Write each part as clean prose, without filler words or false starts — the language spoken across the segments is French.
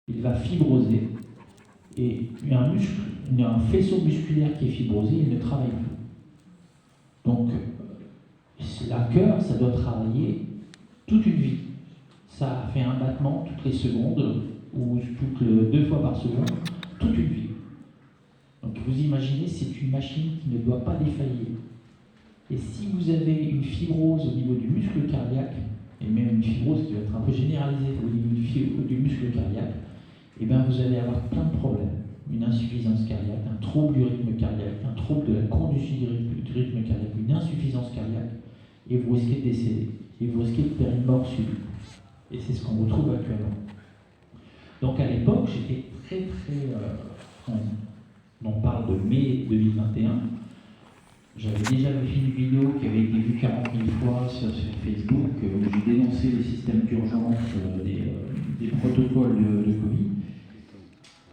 il va fibroser, et un faisceau musculaire qui est fibrosé, il ne travaille plus. Donc, le cœur, ça doit travailler toute une vie. Ça fait un battement toutes les secondes, ou toutes 2 fois par seconde, toute une vie. Donc vous imaginez, c'est une machine qui ne doit pas défaillir. Et si vous avez une fibrose au niveau du muscle cardiaque, et même une fibrose qui va être un peu généralisée au niveau du muscle cardiaque, eh bien vous allez avoir plein de problèmes. Une insuffisance cardiaque, un trouble du rythme cardiaque, un trouble de la conduite du rythme cardiaque, une insuffisance cardiaque, et vous risquez de décéder. Et vous risquez de faire une mort subite. Et c'est ce qu'on retrouve actuellement. Donc à l'époque, j'étais très, on parle de mai 2021, j'avais déjà fait une vidéo qui avait été vue 40 000 fois sur Facebook, où j'ai dénoncé les systèmes d'urgence des protocoles de Covid.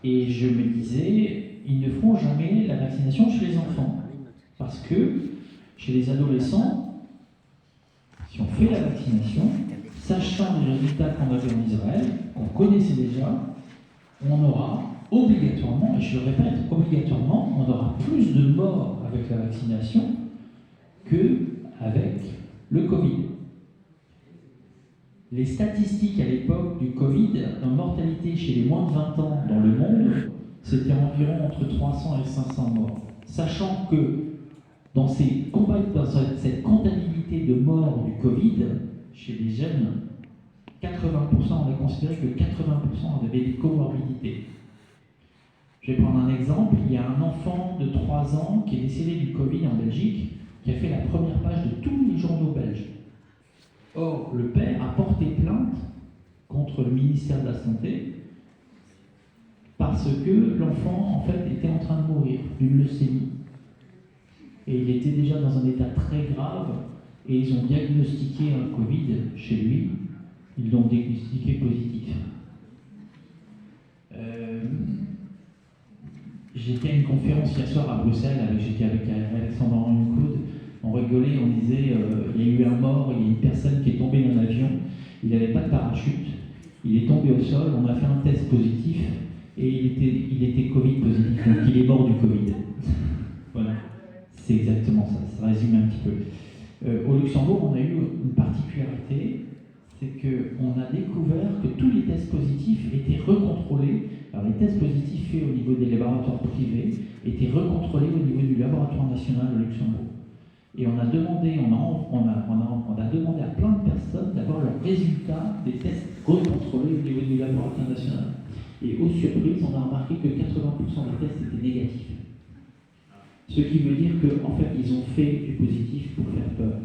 Et je me disais, ils ne feront jamais la vaccination chez les enfants. Parce que chez les adolescents, si on fait la vaccination, sachant les résultats qu'on avait en Israël, qu'on connaissait déjà, on aura obligatoirement, et je le répète, obligatoirement, on aura plus de morts avec la vaccination qu'avec le Covid. Les statistiques à l'époque du Covid, la mortalité chez les moins de 20 ans dans le monde, c'était environ entre 300 et 500 morts. Sachant que dans cette comptabilité de morts du Covid, chez les jeunes, 80%, on a considéré que 80% avaient des comorbidités. Je vais prendre un exemple, il y a un enfant de 3 ans qui est décédé du Covid en Belgique, qui a fait la première page de tous les journaux belges. Or, le père a porté plainte contre le ministère de la Santé parce que l'enfant, en fait, était en train de mourir d'une leucémie. Et il était déjà dans un état très grave, et ils ont diagnostiqué un Covid chez lui. Ils l'ont diagnostiqué positif. J'étais à une conférence hier soir à Bruxelles, j'étais avec Alexandre Henry-Claude, on rigolait, on disait, il y a eu un mort, il y a une personne qui est tombée d'un avion, il n'avait pas de parachute, il est tombé au sol, on a fait un test positif, et il était Covid positif, donc il est mort du Covid. Voilà, c'est exactement ça, ça résume un petit peu. Au Luxembourg, on a eu une particularité, c'est qu'on a découvert que tous les tests positifs étaient recontrôlés. Alors les tests positifs faits au niveau des laboratoires privés étaient recontrôlés au niveau du laboratoire national au Luxembourg. Et on a demandé à plein de personnes d'avoir leurs résultats des tests recontrôlés au niveau du laboratoire national. Et aux surprises, on a remarqué que 80% des tests étaient négatifs. Ce qui veut dire qu'en fait, ils ont fait du positif pour faire peur.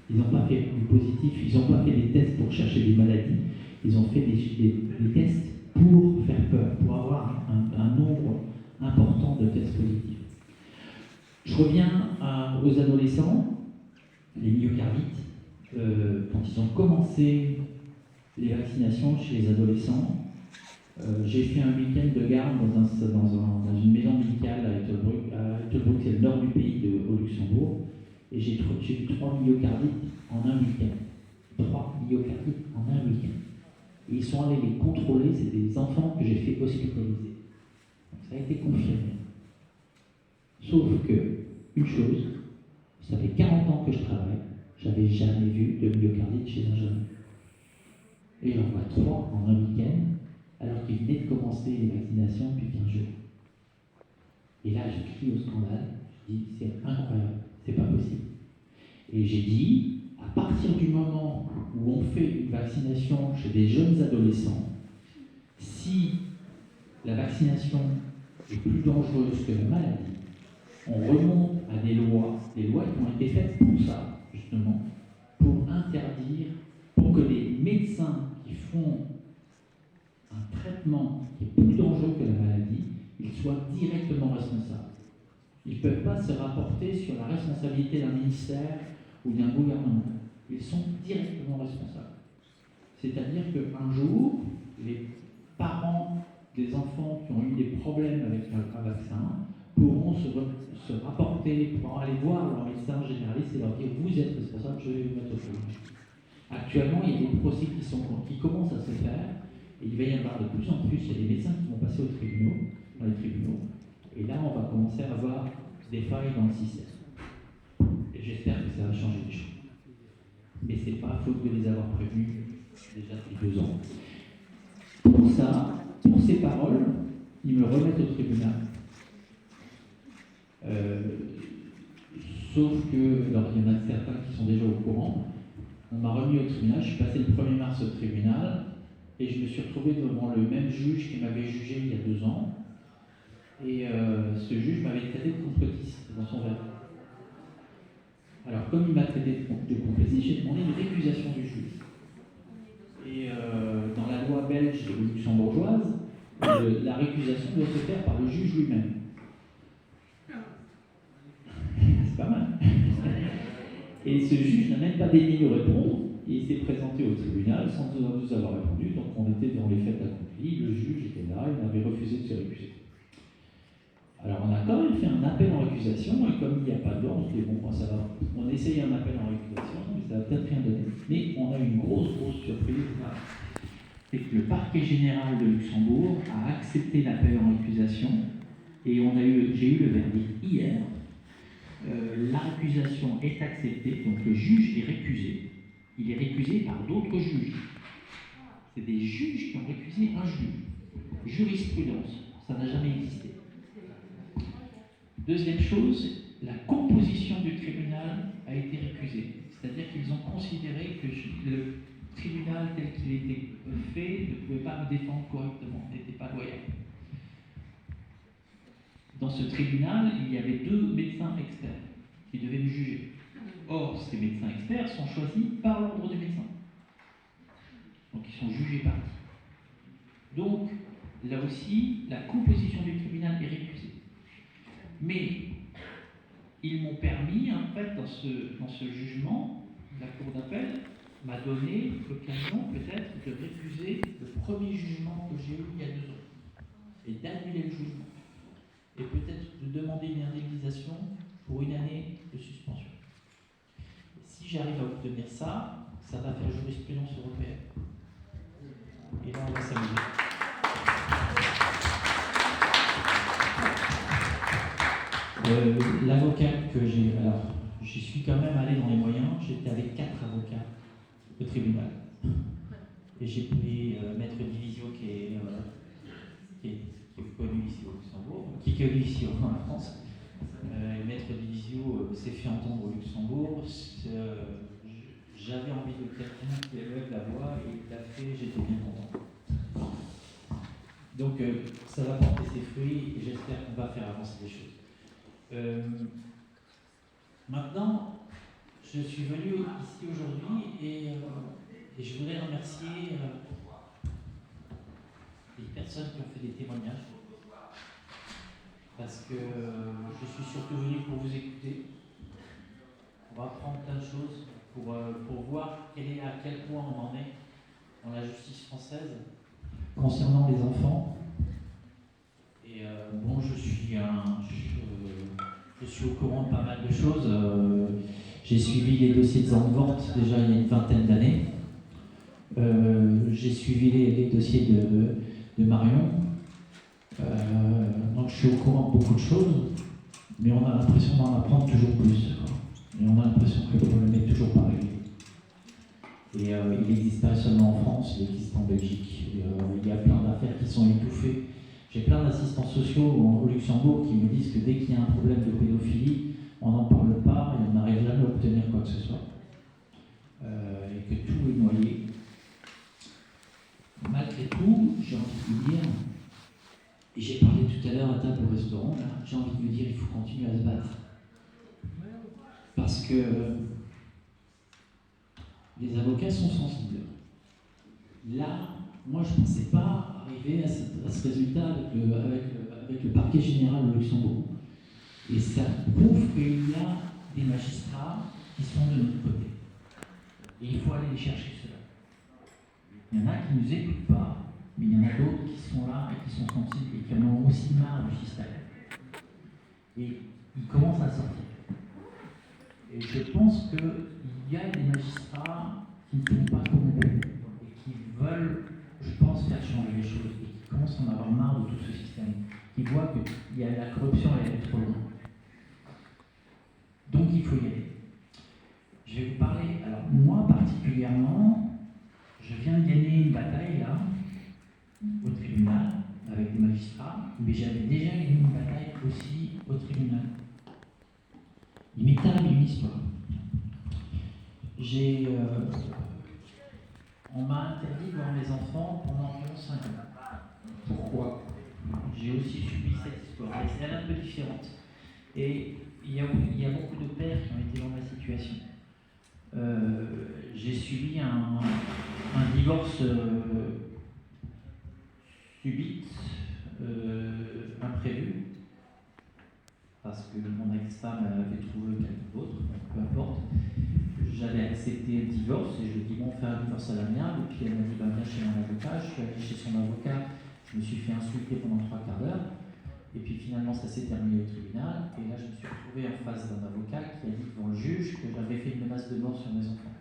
Ils n'ont pas fait du positif, ils n'ont pas fait des tests pour chercher des maladies, ils ont fait des tests pour faire peur, pour avoir un nombre important de tests positifs. Je reviens aux adolescents, les myocardites. Quand ils ont commencé les vaccinations chez les adolescents, j'ai fait un week-end de garde dans une maison médicale à Ettelbruck, c'est le nord du pays au Luxembourg. Et j'ai eu 3 myocardites en un week-end. 3 myocardites en un week-end. Et ils sont allés les contrôler, c'est des enfants que j'ai fait hospitaliser. Donc ça a été confirmé. Sauf que, une chose, ça fait 40 ans que je travaille, j'avais jamais vu de myocardite chez un jeune. Et j'en vois 3 en un week-end, alors qu'ils venaient de commencer les vaccinations depuis 15 jours. Et là, je crie au scandale, je dis, c'est incroyable. C'est pas possible. Et j'ai dit, à partir du moment où on fait une vaccination chez des jeunes adolescents, si la vaccination est plus dangereuse que la maladie, on remonte à des lois qui ont été faites pour ça, justement, pour interdire, pour que les médecins qui font un traitement qui est plus dangereux que la maladie, ils soient directement responsables. Ils ne peuvent pas se rapporter sur la responsabilité d'un ministère ou d'un gouvernement. Ils sont directement responsables. C'est-à-dire qu'un jour, les parents des enfants qui ont eu des problèmes avec un vaccin pourront se rapporter, pourront aller voir leur médecin généraliste et leur dire « vous êtes responsable, je vais vous mettre au chômage ». Actuellement, il y a des procès qui commencent à se faire Et il va y avoir de plus en plus, il y a des médecins qui vont passer dans les tribunaux. Et là, on va commencer à avoir des failles dans le système. Et j'espère que ça va changer les choses. Mais ce n'est pas faute de les avoir prévenus déjà depuis 2 ans. Pour ça, pour ces paroles, ils me remettent au tribunal. Sauf que, alors il y en a certains qui sont déjà au courant, on m'a remis au tribunal, je suis passé le 1er mars au tribunal, et je me suis retrouvé devant le même juge qui m'avait jugé il y a 2 ans, et ce juge m'avait traité de complotiste dans son verdict. Alors comme il m'a traité de complotiste, j'ai demandé une récusation du juge. Et dans la loi belge et luxembourgeoise, la récusation doit se faire par le juge lui-même. C'est pas mal. Et ce juge n'a même pas daigné nous répondre. Il s'est présenté au tribunal sans nous avoir répondu. Donc on était dans les faits accomplis. Le juge était là, il avait refusé de se récuser. Alors on a quand même fait un appel en récusation, et comme il n'y a pas d'ordre, on se dit bon, ça va. On essaye un appel en récusation, mais ça va peut-être rien donner. Mais on a une grosse surprise. C'est que le parquet général de Luxembourg a accepté l'appel en récusation, et j'ai eu le verdict hier. La récusation est acceptée, donc le juge est récusé. Il est récusé par d'autres juges. C'est des juges qui ont récusé un juge. Jurisprudence, ça n'a jamais existé. Deuxième chose, la composition du tribunal a été récusée. C'est-à-dire qu'ils ont considéré que le tribunal tel qu'il était fait ne pouvait pas me défendre correctement, n'était pas loyal. Dans ce tribunal, il y avait 2 médecins experts qui devaient me juger. Or, ces médecins experts sont choisis par l'ordre des médecins. Donc, ils sont jugés partis. Donc, là aussi, la composition du tribunal est récusée. Mais, ils m'ont permis, en fait, dans ce jugement, la Cour d'appel m'a donné l'occasion, peut-être, de récuser le premier jugement que j'ai eu il y a 2 ans. Et d'annuler le jugement. Et peut-être de demander une indemnisation pour 1 année de suspension. Et si j'arrive à obtenir ça, ça va faire jurisprudence européenne. Et là, on va s'amuser. L'avocat que j'ai... Alors, j'y suis quand même allé dans les moyens. J'étais avec 4 avocats au tribunal. Et j'ai pris Maître Divisio qui est connu ici au Luxembourg, qui est connu ici en France. Maître Divisio s'est fait entendre au Luxembourg. J'avais envie de quelqu'un qui élève la voix et il l'a fait, j'étais bien content. Donc ça va porter ses fruits et j'espère qu'on va faire avancer les choses. Maintenant, je suis venu ici aujourd'hui et je voudrais remercier les personnes qui ont fait des témoignages. Parce que je suis surtout venu pour vous écouter. On va apprendre plein de choses pour voir à quel point on en est dans la justice française concernant les enfants. Et bon, je suis au courant de pas mal de choses. J'ai suivi les dossiers de Zandvoort déjà il y a une vingtaine d'années. J'ai suivi les dossiers de Marion. Donc je suis au courant de beaucoup de choses, mais on a l'impression d'en apprendre toujours plus. Et on a l'impression que le problème est toujours pas réglé. Et il n'existe pas seulement en France, il existe en Belgique. Il y a plein d'affaires qui sont étouffées. J'ai plein d'assistants sociaux au Luxembourg qui me disent que dès qu'il y a un problème de pédophilie, on n'en parle pas et on n'arrive jamais à obtenir quoi que ce soit. Et que tout est noyé. Malgré tout, j'ai envie de vous dire, et j'ai parlé tout à l'heure à table au restaurant, là, j'ai envie de vous dire, il faut continuer à se battre. Parce que les avocats sont sensibles. Là, moi je ne pensais pas arriver à ce résultat avec le parquet général de Luxembourg. Et ça prouve qu'il y a des magistrats qui sont de notre côté. Et il faut aller les chercher ceux-là. Il y en a qui ne nous écoutent pas, mais il y en a d'autres qui sont là et qui sont sensibles et qui en ont aussi marre du système. Et ils commencent à sortir. Et je pense qu'il y a des magistrats qui ne font pas comme eux et qui veulent, je pense, faire changer les choses, et qui commencent à en avoir marre de tout ce système, qui voient qu'il y a la corruption et elle est trop loin. Donc il faut y aller. Je vais vous parler, alors moi particulièrement, je viens de gagner une bataille là, au tribunal, avec des magistrats, mais j'avais déjà gagné une bataille aussi au tribunal. Il m'est arrivé une histoire. On m'a interdit de voir mes enfants pendant environ 5 ans. Pourquoi? J'ai aussi subi cette histoire, mais c'est un peu différente. Et il y a beaucoup de pères qui ont été dans ma situation. J'ai subi un divorce subit, imprévu, parce que mon ex-femme avait trouvé quelqu'un d'autre, donc peu importe. J'avais accepté le divorce et je lui ai dit bon, on fait un divorce à l'amiable. Et puis elle m'a dit viens chez mon avocat. Je suis allé chez son avocat, je me suis fait insulter pendant 3 quarts d'heure. Et puis finalement ça s'est terminé au tribunal. Et là je me suis retrouvé en face d'un avocat qui a dit devant le juge que j'avais fait une menace de mort sur mes enfants.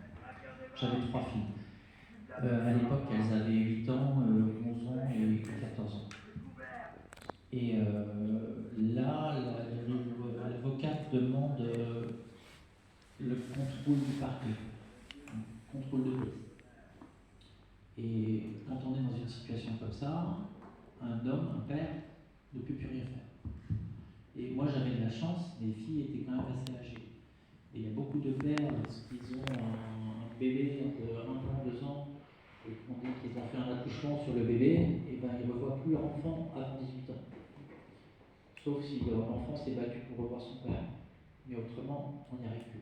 J'avais 3 filles. À l'époque elles avaient 8 ans, 11 ans et 14 ans. Et là, l'avocate demande le contrôle du parquet, contrôle de police. Et quand on est dans une situation comme ça, un homme, un père, ne peut plus rien faire. Et moi j'avais de la chance, mes filles étaient quand même assez âgées. Et il y a beaucoup de pères, lorsqu'ils ont un bébé de 1 an, 2 ans, et qu'on dit qu'ils ont fait un accouchement sur le bébé, et ben ils ne revoient plus leur enfant avant 18 ans. Sauf si l'enfant s'est battu pour revoir son père. Mais autrement, on n'y arrive plus.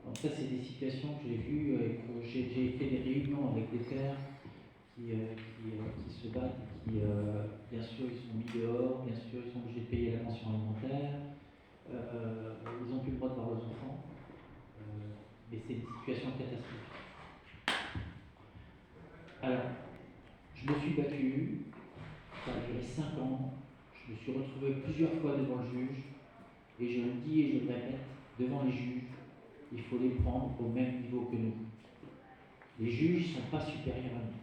Donc ça, c'est des situations que j'ai vues et que j'ai fait des réunions avec des pères qui se battent et qui, bien sûr, ils sont mis dehors, bien sûr, ils sont obligés de payer la pension alimentaire, ils n'ont plus le droit de voir leurs enfants, mais c'est une situation catastrophique. Alors, je me suis battu, ça a duré 5 ans, je me suis retrouvé plusieurs fois devant le juge, et je le dis et je le répète, devant les juges, il faut les prendre au même niveau que nous. Les juges ne sont pas supérieurs à nous.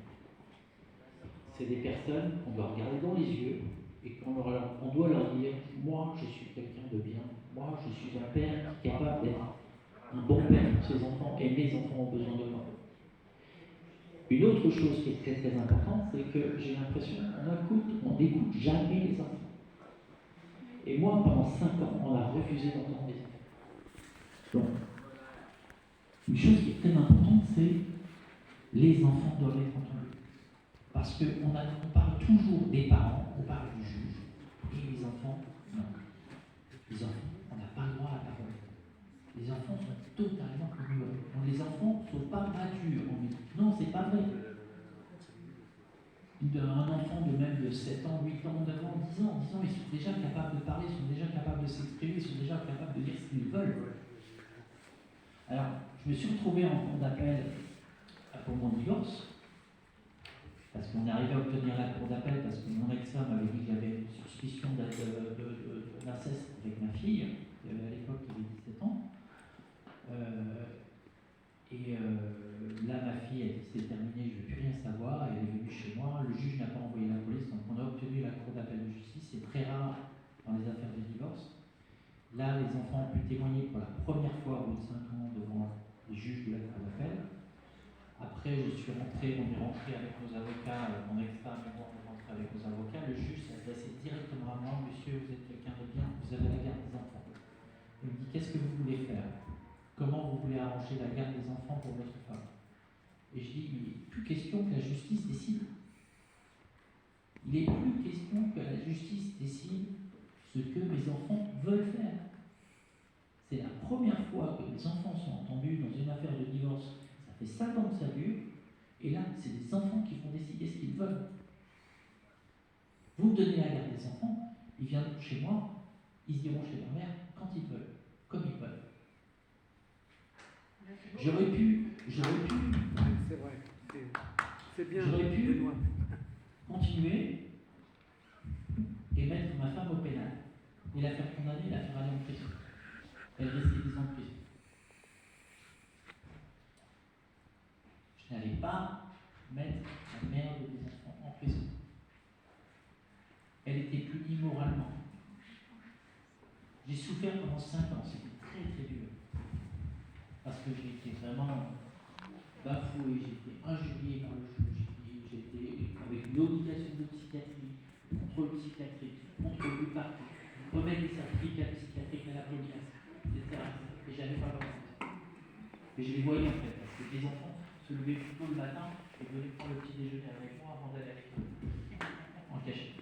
C'est des personnes qu'on doit regarder dans les yeux et qu'on doit leur dire « Moi, je suis quelqu'un de bien. Moi, je suis un père qui est capable d'être un bon père pour ses enfants et mes enfants ont besoin de moi. » Une autre chose qui est très très importante, c'est que j'ai l'impression qu'on n'écoute jamais les enfants. Et moi, pendant 5 ans, on a refusé d'entendre les enfants. Donc, une chose qui est très importante, c'est les enfants doivent être entendus. Parce qu'on parle toujours des parents, on parle du juge, et les enfants, non. Les enfants, on n'a pas le droit à la parole. Les enfants sont totalement ignorés. Les enfants ne sont pas matures. Non, c'est pas vrai. Un enfant de même de 7 ans, 8 ans, 9 ans, 10 ans, ils sont déjà capables de parler, ils sont déjà capables de s'exprimer, ils sont déjà capables de dire ce qu'ils veulent. Alors, je me suis retrouvé en cour d'appel pour mon divorce, parce qu'on est arrivé à obtenir la cour d'appel, parce que mon ex-femme avait dit qu'il y avait une suspicion d'inceste avec ma fille, qui avait à l'époque il avait 17 ans. Là, ma fille, elle dit c'est terminé, je ne veux plus rien savoir, elle est venue chez moi, le juge n'a pas envoyé la police, donc on a obtenu la cour d'appel de justice, c'est très rare dans les affaires de divorce. Là, les enfants ont pu témoigner pour la première fois au bout de 5 ans devant les juges de la cour d'appel. Après, on est rentré avec nos avocats, mon ex-femme et moi, on est rentré avec nos avocats. Le juge s'est adressé directement à moi, monsieur, vous êtes quelqu'un de bien, vous avez la garde des enfants. Il me dit, qu'est-ce que vous voulez faire? Comment vous voulez arranger la garde des enfants pour votre femme? Et je dis, il n'est plus question que la justice décide. Il n'est plus question que la justice décide ce que mes enfants veulent faire. C'est la première fois que les enfants sont entendus dans une affaire de divorce. Ça fait 5 ans que ça dure, et là, c'est des enfants qui vont décider ce qu'ils veulent. Vous me donnez la garde des enfants, ils viendront chez moi, ils iront chez leur mère quand ils veulent, comme ils veulent. J'aurais pu c'est vrai, c'est bien. J'aurais pu continuer et mettre ma femme au pénal, et la faire condamner, la faire aller en prison. Elle risquait 10 ans de prison. Je n'allais pas mettre la mère de mes enfants en prison. elle était punie moralement. J'ai souffert pendant 5 ans, c'était très très dur. Parce que j'étais vraiment bafoué, j'étais injurié par le juge, j'étais avec une obligation de psychiatrie, contrôle psychiatrique, contrôle partout, remettre des certificats psychiatriques à la police, etc. Et j'avais pas le droit. Et je les voyais en fait, parce que les enfants se levaient plus tôt le matin et venaient prendre le petit déjeuner avec moi avant d'aller à l'école, en cachette.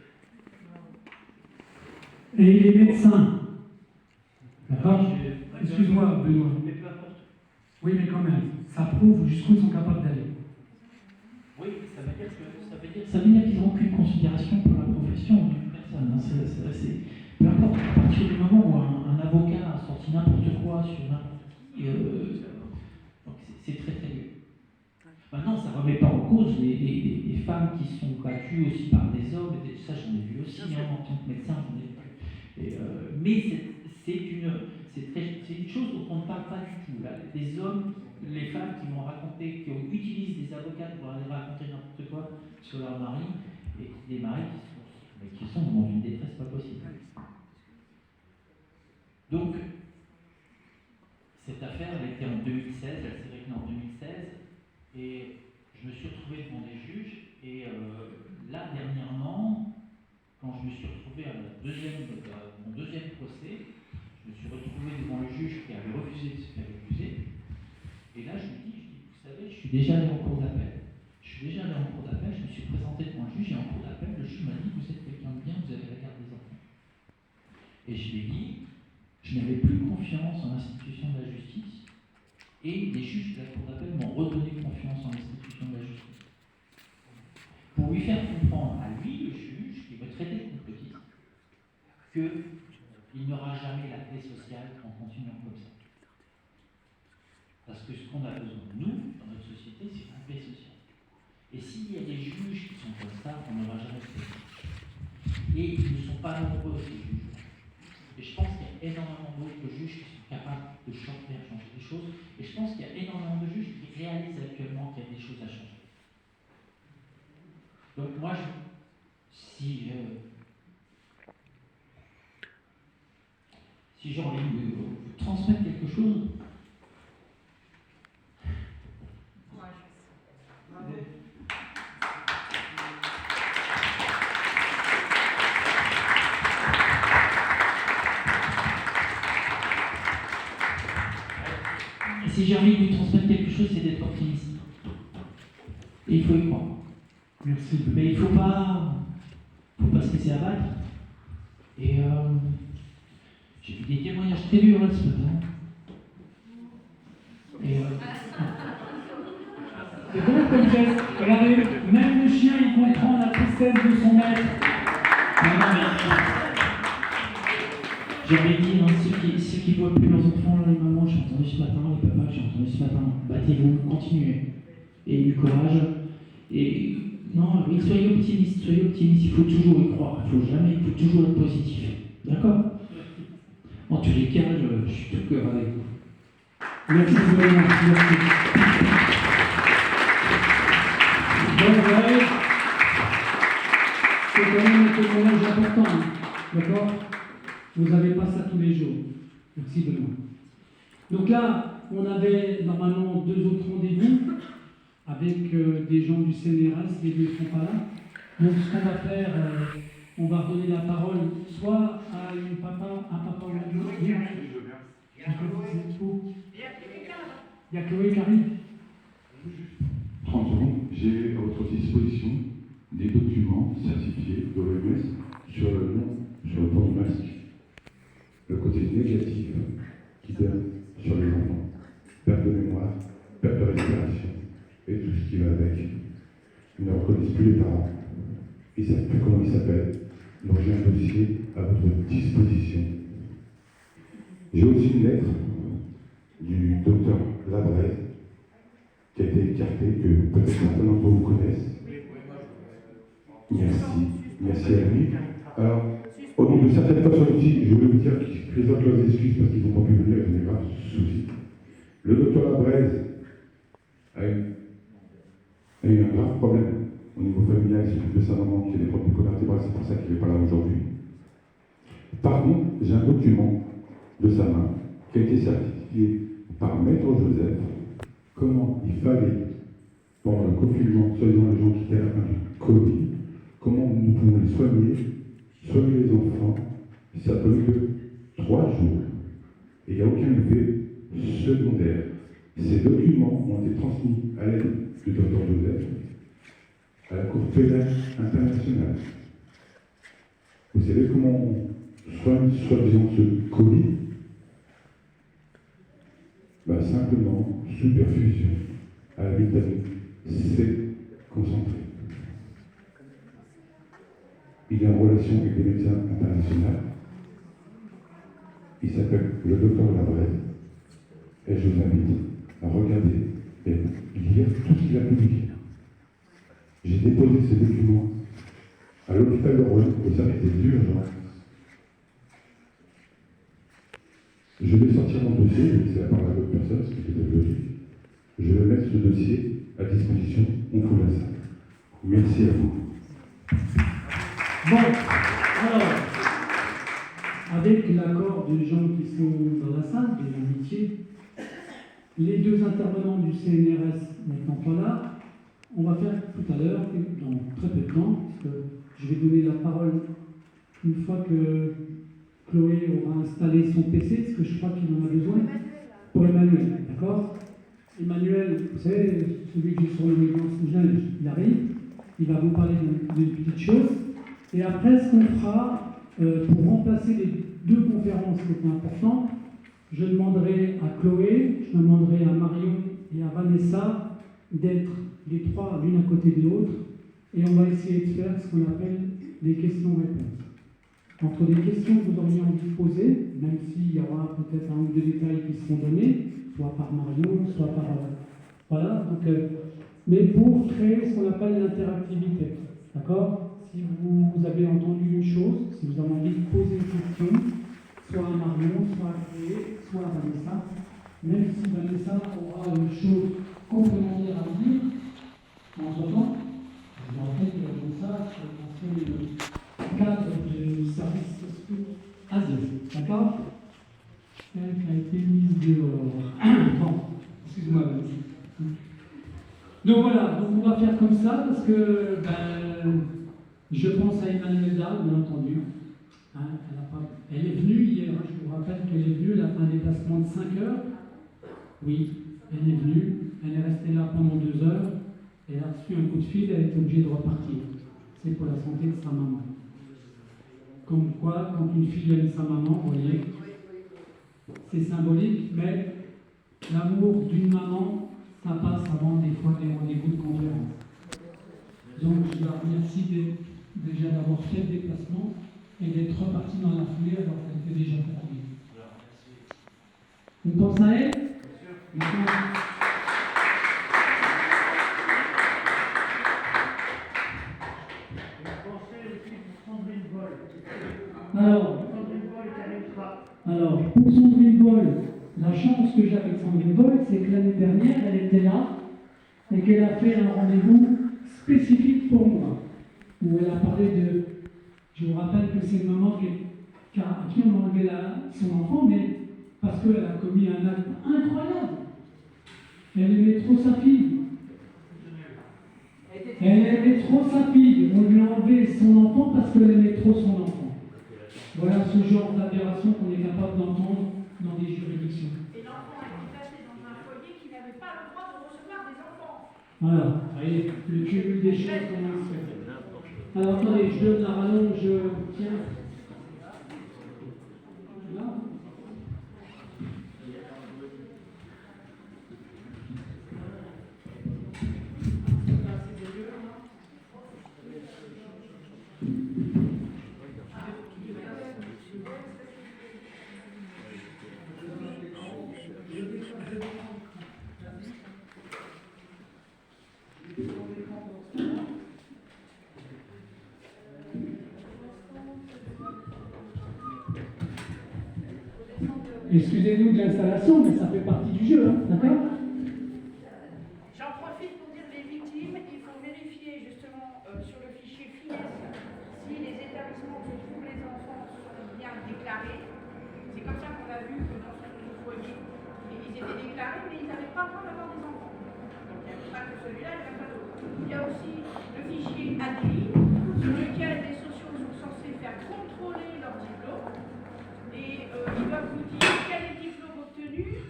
Et il est médecin. D'accord? Excuse-moi, Benoît. Mais peu importe. Oui, mais quand même, ça prouve jusqu'où ils sont capables d'aller. Oui, ça veut dire qu'ils n'ont aucune considération pour la profession d'une personne. Peu importe, à partir du moment où un avocat a sorti n'importe quoi sur n'importe qui, donc c'est très très dur. Maintenant, ça ne remet pas en cause les femmes qui sont battues aussi par des hommes, et ça j'en ai vu aussi, en tant que médecin, j'en ai vu. Mais c'est une chose dont on ne parle pas du tout. Là. Les hommes, les femmes qui m'ont raconté, qui utilisent des avocats pour aller raconter n'importe quoi sur leur mari, et des maris qui sont dans une détresse pas possible. Donc, cette affaire, elle était en 2016, elle s'est réglée en 2016, et je me suis retrouvé devant des juges, et là, dernièrement, quand je me suis retrouvé à mon deuxième procès, je me suis retrouvé devant le juge qui avait refusé de se faire accuser. Et là, je lui dis, vous savez, je suis déjà allé en cour d'appel. Je me suis présenté devant le juge et en cour d'appel, le juge m'a dit, vous êtes quelqu'un de bien, vous avez la garde des enfants. Et je lui ai dit, je n'avais plus confiance en l'institution de la justice. Et les juges de la cour d'appel m'ont redonné confiance en l'institution de la justice. Pour lui faire comprendre à lui, le juge, qui me traitait de complotiste, qu'il n'aura jamais la paix sociale en continuant comme ça. Parce que ce qu'on a besoin de nous, dans notre société, c'est la paix sociale. Et s'il y a des juges qui sont comme ça, on n'aura jamais de paix. Et ils ne sont pas nombreux, ces juges. Et je pense qu'il y a énormément d'autres juges qui sont capables de changer des choses. Et je pense qu'il y a énormément de juges qui réalisent actuellement qu'il y a des choses à changer. Donc moi, si j'ai envie de vous transmettre quelque chose, si j'ai envie de vous transmettre quelque chose, c'est d'être optimiste. Et il faut y croire. Merci. Mais il ne faut pas se laisser abattre. Et j'ai vu des témoignages très durs là ce matin. Et c'est bon comme geste. Regardez, même le chien, il comprend la tristesse de son maître. non, j'ai envie de dire, ceux qui voient plus leurs enfants, là, les mamans, j'ai entendu ce matin, les papas, j'ai entendu ce matin, battez-vous, continuez. Et du courage. Et non, oui, soyez optimistes, il faut toujours y croire, il faut toujours être positif. D'accord? En tous les cas, je suis tout cœur avec vous. Merci vraiment, merci. Bon, c'est quand même un témoignage important, d'accord? Vous n'avez pas ça tous les jours. Merci Benoît. Donc là, on avait normalement 2 autres rendez-vous avec des gens du CNRS, les deux ne sont pas là. Donc ce qu'on va faire, on va redonner la parole soit à un papa ou un autre. Il y a Chloé qui arrive. 30 secondes, j'ai à votre disposition des documents certifiés d'OMS sur le port du masque. Le côté négatif qui donne sur les enfants. Perte de mémoire, perte de respiration et tout ce qui va avec. Ils ne reconnaissent plus les parents. Ils ne savent plus comment ils s'appellent. Donc j'ai un dossier à votre disposition. J'ai aussi une lettre du docteur Labrèze qui a été écartée, que peut-être certains d'entre vous connaissent. Merci à lui. Alors, au nom de certaines personnes ici, je voulais vous dire qu'ils présentent leurs excuses parce qu'ils n'ont pas pu venir, ils ont des graves soucis. Le docteur Labrèze a eu un grave problème au niveau familial, il s'occupe de sa maman qui a des problèmes vertébrales, c'est pour ça qu'il n'est pas là aujourd'hui. Par contre, j'ai un document de sa main qui a été certifié par Maître Joseph, comment il fallait, pendant le confinement, soi-disant les gens qui étaient atteints du Covid, comment nous pouvons les soigner les enfants, ça peut que 3 jours. Et il n'y a aucun effet secondaire. Ces documents ont été transmis à l'aide du Dr Joseph à la Cour pénale internationale. Vous savez comment on soigne soi-disant ce Covid? Simplement sous perfusion à la vitamine C concentrée. Il est en relation avec des médecins internationaux. Il s'appelle le docteur Labrède. Et je vous invite à regarder et lire tout ce qu'il a publié. J'ai déposé ces documents à l'hôpital de Rouen, au service des urgences. Je vais sortir mon dossier, je vais laisser la parole à d'autres personnes, ce qui était logique. Je vais mettre ce dossier à disposition, on fout la salle. Merci à vous. Bon, alors, avec l'accord des gens qui sont dans la salle, des amitiés, les 2 intervenants du CNRS n'étant pas là, on va faire tout à l'heure, dans très peu de temps, parce que je vais donner la parole une fois que Chloé aura installé son PC, parce que je crois qu'il en a besoin, pour Emmanuel, d'accord? Emmanuel, vous savez, celui qui est sur le jeune, il arrive, il va vous parler d'une petite chose, et après, ce qu'on fera, pour remplacer les 2 conférences qui étaient importantes, je demanderai à Chloé, je demanderai à Marion et à Vanessa d'être les 3 l'une à côté de l'autre, et on va essayer de faire ce qu'on appelle des questions-réponses. Entre les questions que vous auriez envie de poser, même s'il y aura peut-être 1 ou 2 détails qui seront donnés, soit par Marion, soit par... voilà, donc, mais pour créer ce qu'on appelle l'interactivité. D'accord? Si vous avez entendu une chose, si vous avez envie de poser une question, soit à Marion, soit à Chloé, soit à Vanessa, même si Vanessa aura une chose complémentaire à dire, entre-temps, je vous rappelle que Vanessa, c'est l'ancien cadre de services sociaux ASE, d'accord? Elle qui a été mise dehors. Bon, excuse-moi, Vanessa. Donc voilà, donc on va faire comme ça parce que je pense à Emmanuel Dahl, bien entendu. Hein, elle est venue hier, je vous rappelle qu'elle est venue, elle a fait un déplacement de 5 heures. Oui, elle est venue, elle est restée là pendant 2 heures, elle a reçu un coup de fil, elle était obligée de repartir. C'est pour la santé de sa maman. Comme quoi, quand une fille aime sa maman, vous voyez, c'est symbolique, mais l'amour d'une maman, ça passe avant des fois des rendez-vous de conférence. Donc je la remercie déjà d'avoir fait le déplacement et d'être reparti dans la foulée alors qu'elle était déjà fatiguée. On pense à elle? Alors, pour Sandrine Boll, la chance que j'ai avec Sandrine Boll, c'est que l'année dernière, elle était là et qu'elle a fait un rendez-vous spécifique pour moi, où elle a parlé de... Je vous rappelle que c'est une maman à qui on a enlevé son enfant, mais parce qu'elle a commis un acte incroyable. Elle aimait trop sa fille. Elle aimait trop sa fille. On lui a enlevé son enfant parce qu'elle aimait trop son enfant. Voilà ce genre d'aberration qu'on est capable d'entendre dans des juridictions. Et l'enfant a été placé dans un foyer qui n'avait pas le droit de recevoir des enfants. Voilà, vous voyez, le cumul des choses, comment il se fait. Alors attendez, je donne la rallonge, tiens. Là. Excusez-nous de l'installation, mais ça fait partie du jeu, hein, d'accord? J'en profite pour dire les victimes, il faut vérifier justement contrôler leur diplôme et ils doivent vous dire quel est le diplôme obtenu,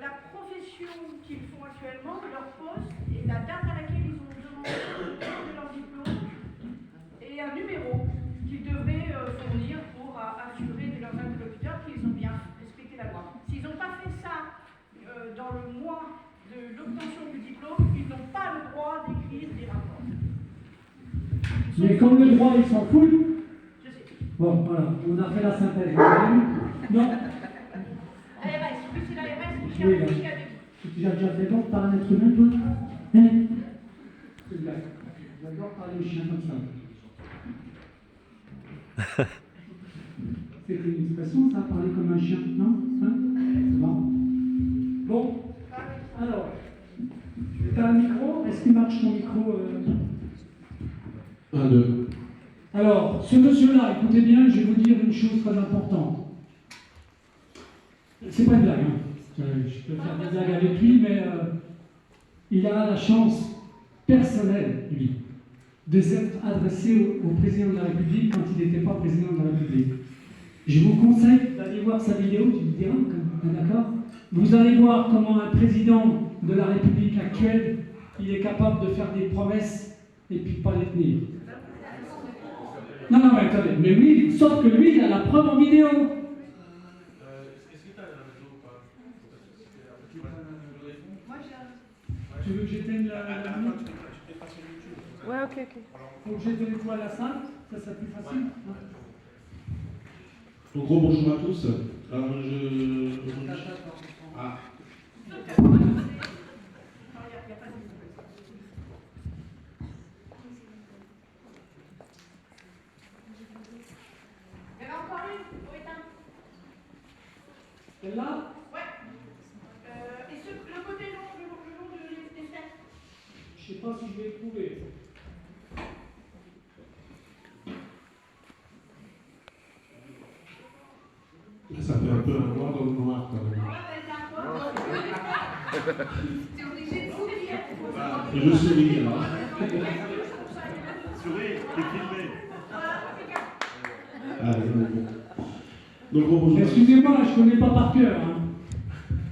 la profession qu'ils font actuellement, leur poste et la date à laquelle ils ont demandé de leur diplôme et un numéro qu'ils devraient fournir pour assurer de leurs interlocuteurs qu'ils ont bien respecté la loi. S'ils n'ont pas fait ça dans le mois de l'obtention du diplôme, ils n'ont pas le droit d'écrire des rapports. Mais comme le droit, ils s'en foutent. Je sais. Bon, voilà, on a fait la synthèse. Vous avez vu? Non. ARS, oui, c'est l'ARS qui Oui, a là. dit avec. Tu as déjà fait donc par un être humain, toi? Hein? C'est une blague. J'adore parler aux chiens comme ça. C'est une expression, ça, parler comme un chien, non? Hein? C'est bon. Bon, alors, t'as un micro? Est-ce qu'il marche ton micro? 1, 2. Alors, ce monsieur-là, écoutez bien, je vais vous dire une chose très importante. C'est pas une blague, hein. Je peux faire des blagues avec lui, mais il a la chance personnelle, lui, de s'être adressé au président de la République quand il n'était pas président de la République. Je vous conseille d'aller voir sa vidéo, tu me diras, d'accord? Vous allez voir comment un président de la République actuelle, il est capable de faire des promesses et puis pas les tenir. Non, mais attendez, mais oui, sauf que lui, il a la preuve en vidéo. Est-ce que tu as la radio ou pas? Moi, j'ai Tu veux que j'éteigne la lumière? Tu peux pas sur YouTube. Ouais, ok, ok. Faut que j'éteigne quoi, la salle? Ça serait plus facile. Hein. Donc, bonjour à tous. Alors, Ah. Il y en a encore une, faut éteindre. Celle-là? Ouais. Et le côté long, le long des fenêtres. Je sais pas si je vais le trouver. Ça fait un peu un noir dans le noir quand même. T'es obligé de sourire. Et je souris alors. Souris, t'es filmé. Ah, bon. Donc, bonjour. Excusez-moi, je connais pas par cœur. Hein.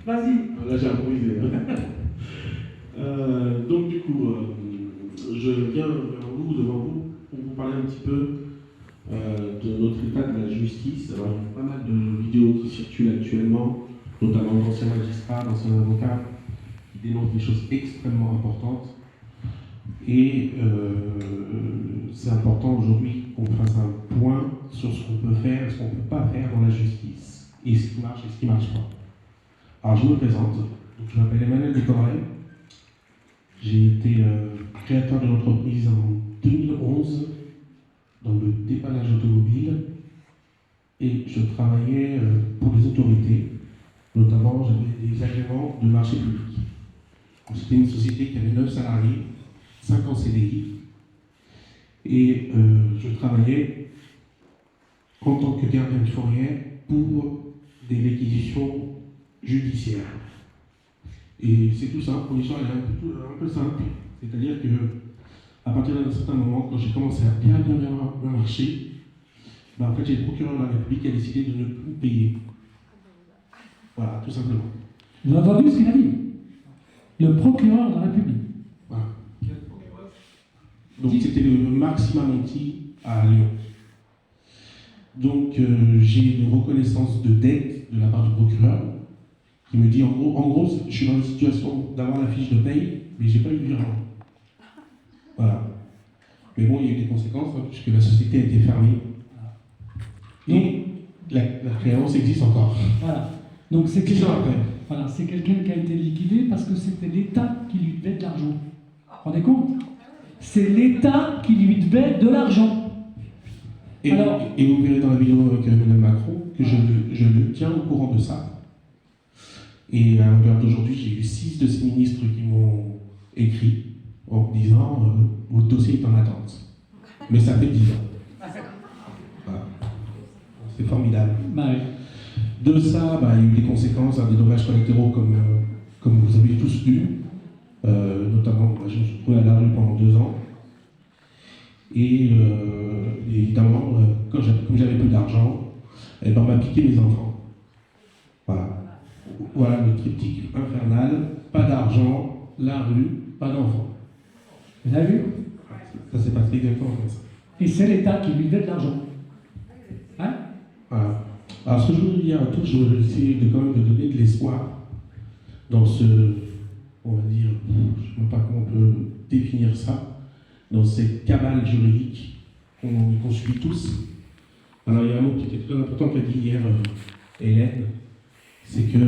Vas-y. Là, j'ai improvisé. Donc, du coup, je viens vers vous, devant vous, pour vous parler un petit peu de notre état de la justice. Alors, il y a pas mal de vidéos qui circulent actuellement, notamment d'anciens magistrats, d'anciens avocats, qui dénoncent des choses extrêmement importantes. Et c'est important aujourd'hui qu'on fasse un point sur ce qu'on peut faire et ce qu'on ne peut pas faire dans la justice, et ce qui marche et ce qui ne marche pas. Alors, je me présente. Donc, je m'appelle Emmanuel Descorrets. J'ai été créateur de l'entreprise en 2011 dans le dépannage automobile et je travaillais pour les autorités. Notamment, j'avais des agréments de marché public. C'était une société qui avait 9 salariés, 5 en CDI et je travaillais en tant que gardien de fourrière pour des réquisitions judiciaires. Et c'est tout simple, l'histoire est un peu simple. C'est-à-dire que, à partir d'un certain moment, quand j'ai commencé à bien marcher, en fait, j'ai le procureur de la République qui a décidé de ne plus payer. Voilà, tout simplement. Vous avez entendu ce qu'il a dit? Le procureur de la République. Voilà. Donc, c'était le Maxima Monti à Lyon. Donc, j'ai une reconnaissance de dette de la part du procureur qui me dit en gros, je suis dans la situation d'avoir la fiche de paye, mais j'ai pas eu de virement. Voilà. Mais bon, il y a eu des conséquences, hein, puisque la société a été fermée. Et la créance existe encore. Voilà. Donc c'est 10 ans quelqu'un après. voilà, c'est quelqu'un qui a été liquidé parce que c'était l'État qui lui devait de l'argent. Vous vous rendez compte? C'est l'État qui lui devait de l'argent. Et, Alors, et vous verrez dans la vidéo avec Emmanuel Macron que je le tiens au courant de ça. Et à l'heure d'aujourd'hui, j'ai eu 6 de ces ministres qui m'ont écrit en disant votre dossier est en attente. Mais ça fait 10 ans. Voilà. C'est formidable. bah oui. De ça, il y a eu des conséquences, des dommages collatéraux comme vous avez tous vu. Notamment, je me suis retrouvé à la rue pendant 2 ans. Et évidemment, comme j'avais peu d'argent, eh ben, on m'a piqué mes enfants. Voilà le triptyque infernal, pas d'argent, la rue, pas d'enfants. Vous avez vu? Ça s'est passé exactement comme ça. Et c'est l'État qui lui donne de l'argent. Hein? Voilà. Alors, ce que je voudrais dire à tous, je voudrais essayer de quand même de donner de l'espoir dans ce, on va dire, je ne sais même pas comment on peut définir ça, dans cette cabale juridique qu'on subit tous. Alors, il y a un mot qui était très important qu'a dit hier Hélène, c'est que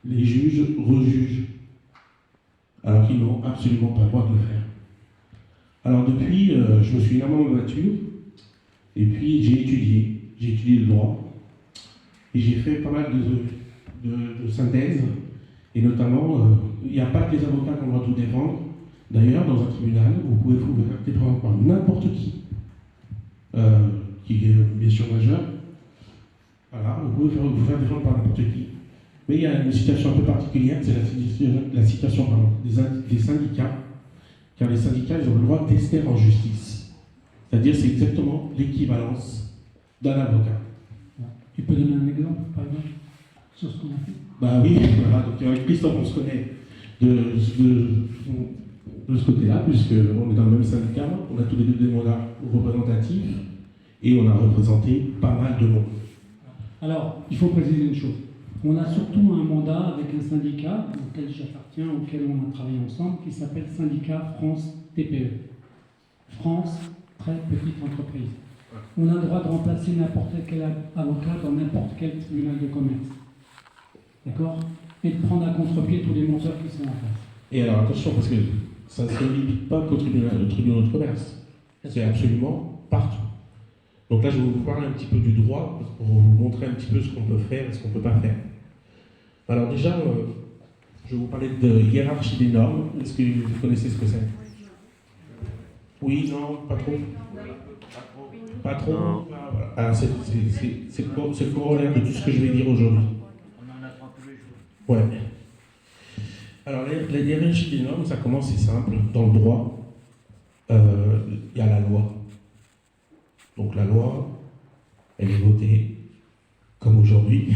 les juges rejugent, alors qu'ils n'ont absolument pas le droit de le faire. Alors, depuis, je me suis énormément battu, et puis j'ai étudié le droit, et j'ai fait pas mal de synthèses, et notamment, il n'y a pas que les avocats qui ont le droit de tout défendre. D'ailleurs, dans un tribunal, vous pouvez vous faire défendre par n'importe qui est bien sûr majeur. Voilà, vous pouvez vous faire défendre par n'importe qui. Mais il y a une situation un peu particulière, c'est la situation des syndicats, car les syndicats, ils ont le droit d'ester en justice. C'est-à-dire, c'est exactement l'équivalence d'un avocat. Tu peux donner un exemple, par exemple, sur ce qu'on a fait? Bah oui, voilà, donc avec Christophe, on se connaît de ce côté-là, puisqu'on est dans le même syndicat, on a tous les deux des mandats représentatifs, et on a représenté pas mal de monde. Alors, il faut préciser une chose. On a surtout un mandat avec un syndicat auquel j'appartiens, auquel on a travaillé ensemble, qui s'appelle Syndicat France TPE. France, très petite entreprise. On a le droit de remplacer n'importe quel avocat dans n'importe quel tribunal de commerce. D'accord? Et de prendre à contre-pied tous les monteurs qui sont en face. Et alors attention, parce que ça ne se limite pas qu'au tribunal de commerce. C'est absolument partout. Donc là, je vais vous parler un petit peu du droit, pour vous montrer un petit peu ce qu'on peut faire et ce qu'on ne peut pas faire. Alors déjà, je vais vous parler de hiérarchie des normes. Est-ce que vous connaissez ce que c'est? Oui, non, pas trop. Pas trop. Ah, c'est le corollaire de tout ce que je vais dire aujourd'hui. On en apprend tous les jours. Ouais. Alors, la hiérarchie des normes, ça commence, c'est simple. Dans le droit, il y a la loi. Donc la loi, elle est votée, comme aujourd'hui.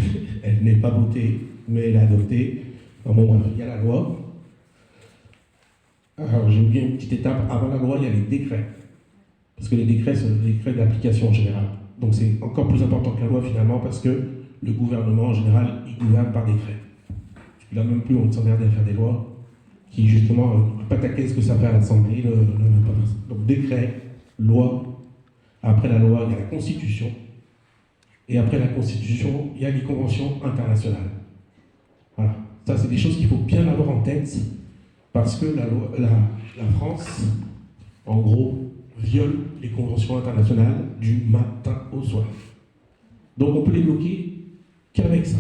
Elle n'est pas votée, mais elle est adoptée. Enfin, bon, il y a la loi. Alors, j'ai oublié une petite étape. Avant la loi, il y a les décrets. Parce que les décrets, sont des décrets d'application générale. Donc c'est encore plus important que la loi, finalement, parce que le gouvernement, en général, il gouverne par décret. Il n'a même plus envie de s'emmerder à faire des lois qui, justement, pataquer ce que ça fait à l'Assemblée, ne veut pas faire ça. Donc décret, loi. Après la loi, il y a la Constitution. Et après la Constitution, il y a les conventions internationales. Voilà. Ça, c'est des choses qu'il faut bien avoir en tête, parce que la France, en gros, viole les conventions internationales du matin au soir. Donc on peut les bloquer qu'avec ça.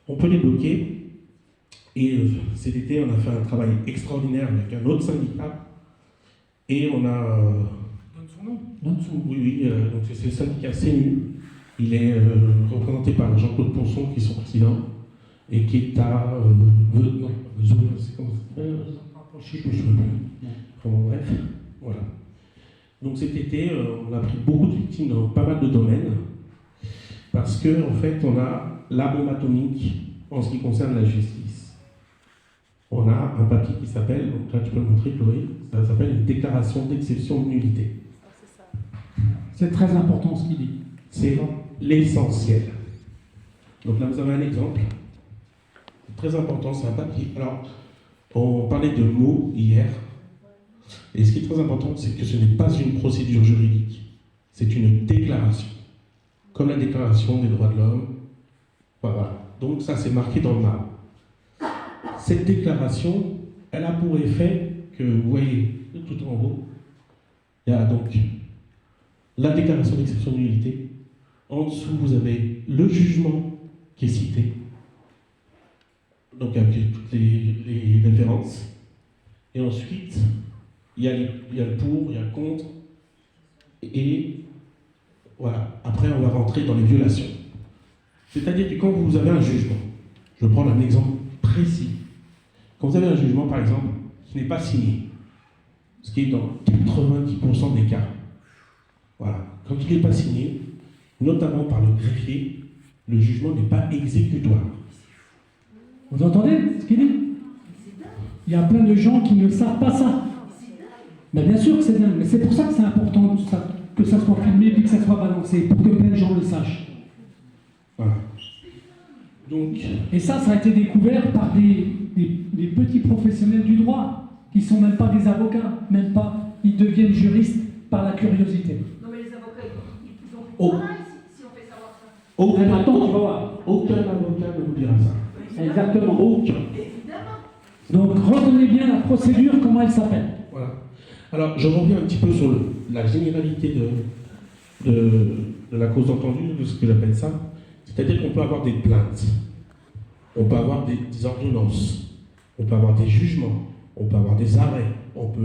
On peut les bloquer, et cet été, on a fait un travail extraordinaire avec un autre syndicat, et on a... Donne son nom. Oui, donc c'est le syndicat CNU. Il est représenté par Jean-Claude Ponson, qui est son président, et qui est à c'est comment ça s'appelle? Vraiment bref, voilà. Donc cet été, on a pris beaucoup de victimes dans pas mal de domaines, parce que en fait, on a la bombe atomique en ce qui concerne la justice. On a un papier qui s'appelle, donc là tu peux le montrer Chloé, ça s'appelle une déclaration d'exception de nullité. C'est très important ce qu'il dit. C'est l'essentiel. Donc là, vous avez un exemple. C'est très important, c'est un papier. Alors, on parlait de mots hier. Et ce qui est très important, c'est que ce n'est pas une procédure juridique. C'est une déclaration. Comme la déclaration des droits de l'homme. Voilà. Donc ça, c'est marqué dans le marbre. Cette déclaration, elle a pour effet que, vous voyez, tout en haut, il y a donc la déclaration d'exception de nullité. En dessous, vous avez le jugement qui est cité, donc avec toutes les références. Et ensuite, il y a le pour, il y a le contre. Et voilà. Après, on va rentrer dans les violations. C'est-à-dire que quand vous avez un jugement, je vais prendre un exemple précis. Quand vous avez un jugement, par exemple, qui n'est pas signé, ce qui est dans 90% des cas, voilà. quand il n'est pas signé, notamment par le greffier, le jugement n'est pas exécutoire. Vous entendez ce qu'il dit? Il y a plein de gens qui ne savent pas ça. Mais bien sûr que c'est dingue, mais c'est pour ça que c'est important que ça soit filmé et que ça soit balancé, pour que plein de gens le sachent. Voilà. Donc, Et ça a été découvert par des petits professionnels du droit, qui ne sont même pas des avocats, même pas, ils deviennent juristes par la curiosité. Non, mais les avocats, ils ont Oh. pareil si on fait savoir ça. Mais attends, tu vas voir. aucun avocat ne vous dira ça. Exactement. Aucun. Évidemment. Donc retenez bien la procédure, comment elle s'appelle. Voilà. Alors, je reviens un petit peu sur la généralité de la cause entendue, de ce que j'appelle ça. C'est-à-dire qu'on peut avoir des plaintes, on peut avoir des ordonnances, on peut avoir des jugements, on peut avoir des arrêts, on peut